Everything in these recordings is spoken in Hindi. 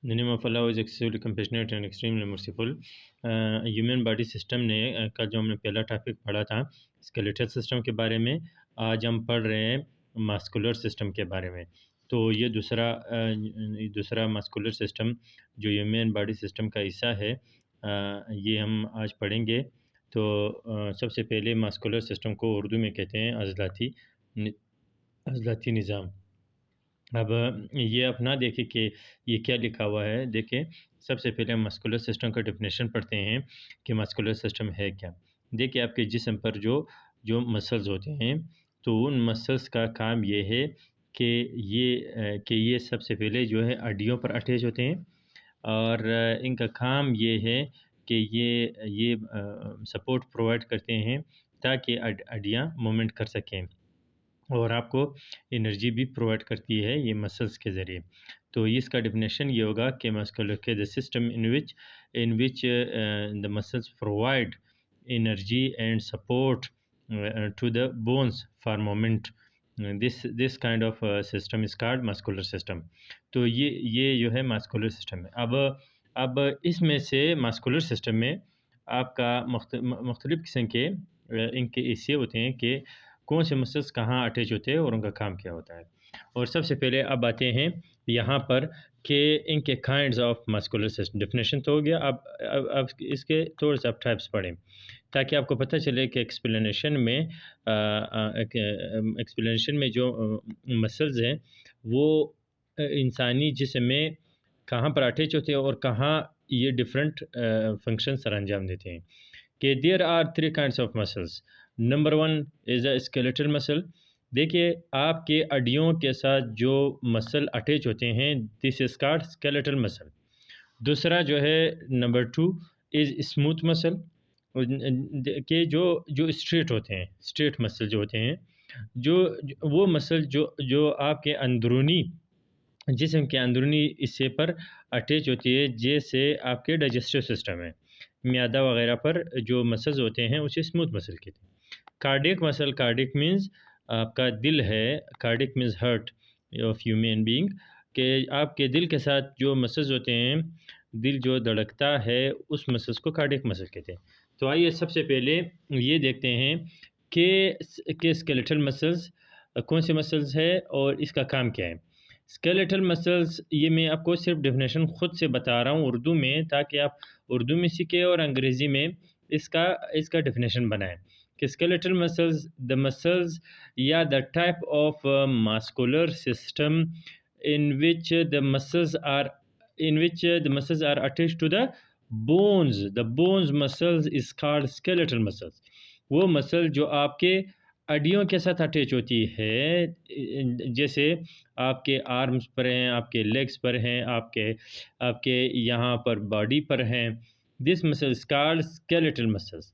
The name of Allah is excessively compassionate and extremely merciful. Human body system ने का जो हमने पहला टॉपिक पढ़ा था स्केलेटल सिस्टम के बारे में, आज हम पढ़ रहे हैं मस्कुलर सिस्टम के बारे में। तो ये दूसरा मस्कुलर सिस्टम जो ह्यूमन बॉडी सिस्टम का हिस्सा है, ये हम आज पढ़ेंगे। तो सबसे पहले मस्कुलर सिस्टम को उर्दू में कहते हैं अज़लाती निज़ाम। अब ये अपना देखें कि ये क्या लिखा हुआ है। देखें, सबसे पहले हम मस्कुलर सिस्टम का डेफिनेशन पढ़ते हैं कि मस्कुलर सिस्टम है क्या। देखिए, आपके जिस्म पर जो मसल्स होते हैं, तो उन मसल्स का काम ये है कि ये सबसे पहले जो है हड्डियों पर अटैच होते हैं, और इनका काम ये है कि ये सपोर्ट प्रोवाइड करते हैं ताकि हड्डियाँ मूवमेंट कर सकें, और आपको एनर्जी भी प्रोवाइड करती है ये मसल्स के ज़रिए। तो इसका डेफिनेशन ये होगा कि मस्कुलर के the system in which the muscles provide energy and support to the bones for moment. This kind of system is called muscular system. तो ये जो है मस्कुलर सिस्टम है। अब इसमें से मस्कुलर सिस्टम में आपका मुख्तलिफ़ किस्म के इनके हिस्से होते हैं कि कौन से मसल्स कहाँ अटैच होते हैं और उनका काम क्या होता है। और सबसे पहले अब आते हैं यहाँ पर कि इनके kinds of muscular system. Definition तो हो गया। अब इसके थोड़े से आप टाइप्स पढ़ें ताकि आपको पता चले कि एक्सप्लेनेशन में जो मसल्स हैं वो इंसानी जिस्म में कहाँ पर अटैच होते हैं और कहाँ ये डिफरेंट फंक्शन सर अंजाम देते हैं। कि there are 3 kinds of muscles. Number 1 is a skeletal muscle. देखिए, आपके हड्डियों के साथ जो मसल अटैच होते हैं, this is called skeletal muscle. दूसरा जो है नंबर 2 इज़ स्मूथ मसल, कि जो स्ट्रेट होते हैं, स्ट्रेट मसल जो होते हैं, वो मसल जो आपके अंदरूनी जिस्म के अंदरूनी हिस्से पर अटैच होती है, जैसे आपके डाइजेस्टिव सिस्टम है, म्यादा वगैरह पर जो मसल्स होते हैं उसे स्मूथ मसल कहते हैं। कार्डियक मसल, कार्डियक मीन्स आपका दिल है, cardiac means heart of human being, के आपके दिल के साथ जो मसल्स होते हैं, दिल जो धड़कता है, उस मसल्स को कार्डियक मसल कहते हैं। तो आइए सबसे पहले ये देखते हैं कि स्केलेटल मसल्स कौन से मसल्स है और इसका काम क्या है। स्केलेटल मसल्स, ये मैं आपको सिर्फ डेफिनेशन ख़ुद से बता रहा हूँ उर्दू में, ताकि आप उर्दू में सीखें और अंग्रेज़ी में इसका डेफिनेशन बनाएं। कि स्केलेटल मसल्स, द मसल्स या the type of muscular system in which the muscles are attached to the bones. The bones muscles is called skeletal muscles. वो मसल जो आपके हड्डियों के साथ अटैच होती है, जैसे आपके आर्म्स पर हैं, आपके लेग्स पर हैं, आपके यहाँ पर बॉडी पर हैं। This muscle is called skeletal muscles.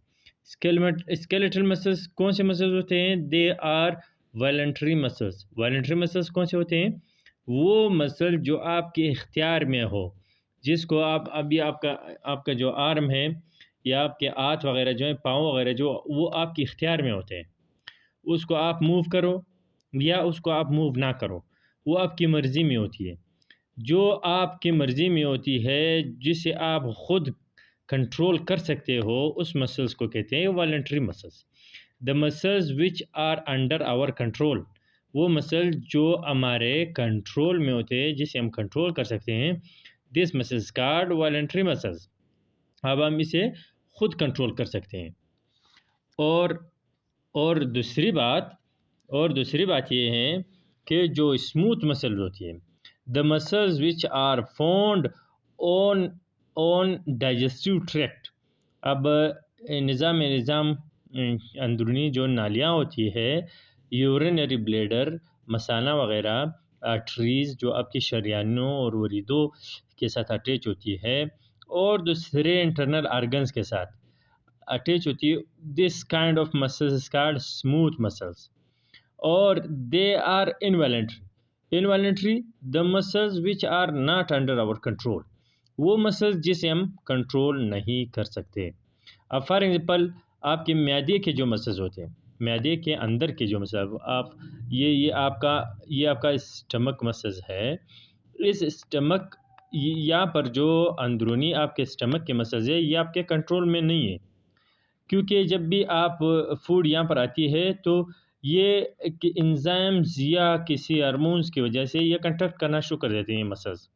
Skeletal muscles कौन से मसल्स होते हैं? They are voluntary muscles. Voluntary muscles कौन से होते हैं? वो मसल जो आपके इख्तियार में हो, जिसको आप अभी आपका जो आर्म है या आपके हाथ वगैरह जो है, पाँव वगैरह जो, वो आपके इख्तियार में होते हैं। उसको आप मूव करो या उसको आप मूव ना करो, वो आपकी मर्ज़ी में होती है। जो आपकी मर्ज़ी में होती है, जिसे आप ख़ुद कंट्रोल कर सकते हो, उस मसल्स को कहते हैं voluntary muscles. The muscles which are under our control, वो मसल जो हमारे कंट्रोल में होते हैं, जिसे हम कंट्रोल कर सकते हैं, this muscles called voluntary muscles. अब हम इसे खुद कंट्रोल कर सकते हैं। और दूसरी बात ये है कि जो स्मूथ मसल होती है, the muscles which are found on digestive tract. अब निज़ाम अंदरूनी जो नालियाँ होती है, यूरिनरी ब्लैडर, मसाना वगैरह, आर्टरीज़ जो आपकी शरियानों और वरीदों के साथ अटैच होती है, और दूसरे इंटरनल ऑर्गन्स के साथ अटैच होती है। This kind of muscles is called smooth muscles. और they are involuntary the muscles which are not under our control, वो मसल्स जिसे हम कंट्रोल नहीं कर सकते। अब फॉर एग्जांपल, आपके म्यादे के जो मसल्स होते हैं, म्यादे के अंदर के जो मसल, ये आपका स्टमक मसल्स है। इस यहाँ पर जो अंदरूनी आपके स्टमक के मसल्स है ये आपके कंट्रोल में नहीं है, क्योंकि जब भी आप फूड यहाँ पर आती है तो ये कि एंजाइम्स या किसी हार्मोन्स की वजह से ये कंट्रैक्ट करना शुरू कर देते हैं मसल्स,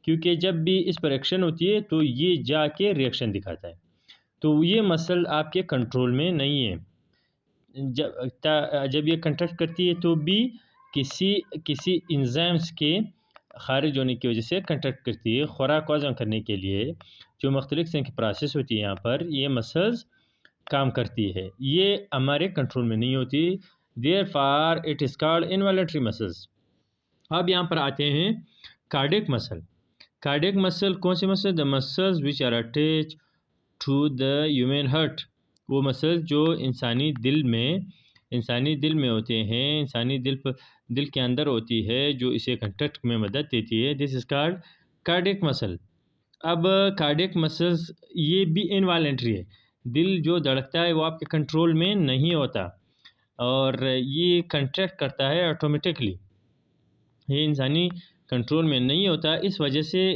क्योंकि जब भी इस पर एक्शन होती है तो ये जाके रिएक्शन दिखाता है। तो ये मसल आपके कंट्रोल में नहीं है। जब ये कंट्रैक्ट करती है तो भी किसी किसी एंजाइम्स के खारिज होने की वजह से कंट्रैक्ट करती है। खुराक हज़म करने के लिए जो मुख्तलिफ किस्म की प्रोसेस होती है यहाँ पर ये मसल्स काम करती है, ये हमारे कंट्रोल में नहीं होती। Therefore it is called involuntary muscles. अब यहाँ पर आते हैं कार्डियक मसल। कार्डियक मसल कौन से muscle? The muscles which are attach to the human heart. वो मसल जो इंसानी दिल में होते हैं, इंसानी दिल के अंदर होती है, जो इसे कंट्रैक्ट में मदद देती है। This is called cardiac muscle. अब कार्डियक मसल्स ये भी इनवॉलंटरी है। दिल जो धड़कता है वो आपके कंट्रोल में नहीं होता और ये कंट्रैक्ट करता है ऑटोमेटिकली, ये इंसानी कंट्रोल में नहीं होता। इस वजह से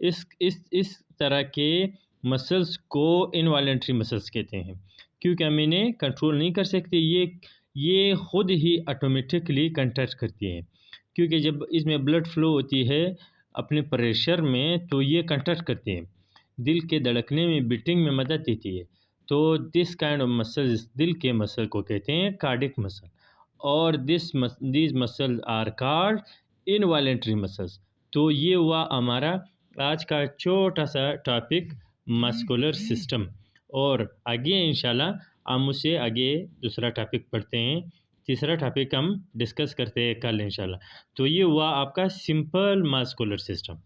इस तरह के मसल्स को इनवॉलंटरी मसल्स कहते हैं, क्योंकि हम इन्हें कंट्रोल नहीं कर सकते। ये ख़ुद ही ऑटोमेटिकली कंट्रैक्ट करती हैं, क्योंकि जब इसमें ब्लड फ्लो होती है अपने प्रेशर में तो ये कंट्रैक्ट करती हैं, दिल के धड़कने में, बीटिंग में मदद देती है। तो दिस काइंड ऑफ मसल्स, दिल के मसल को कहते हैं कार्डियक मसल, और these muscle are called involuntary muscles. तो ये हुआ हमारा आज का छोटा सा टॉपिक मस्कुलर सिस्टम, और आगे इंशाल्लाह हम उससे आगे दूसरा टॉपिक पढ़ते हैं, तीसरा टॉपिक हम डिस्कस करते हैं कल इंशाल्लाह। तो ये हुआ आपका सिंपल मस्कुलर सिस्टम।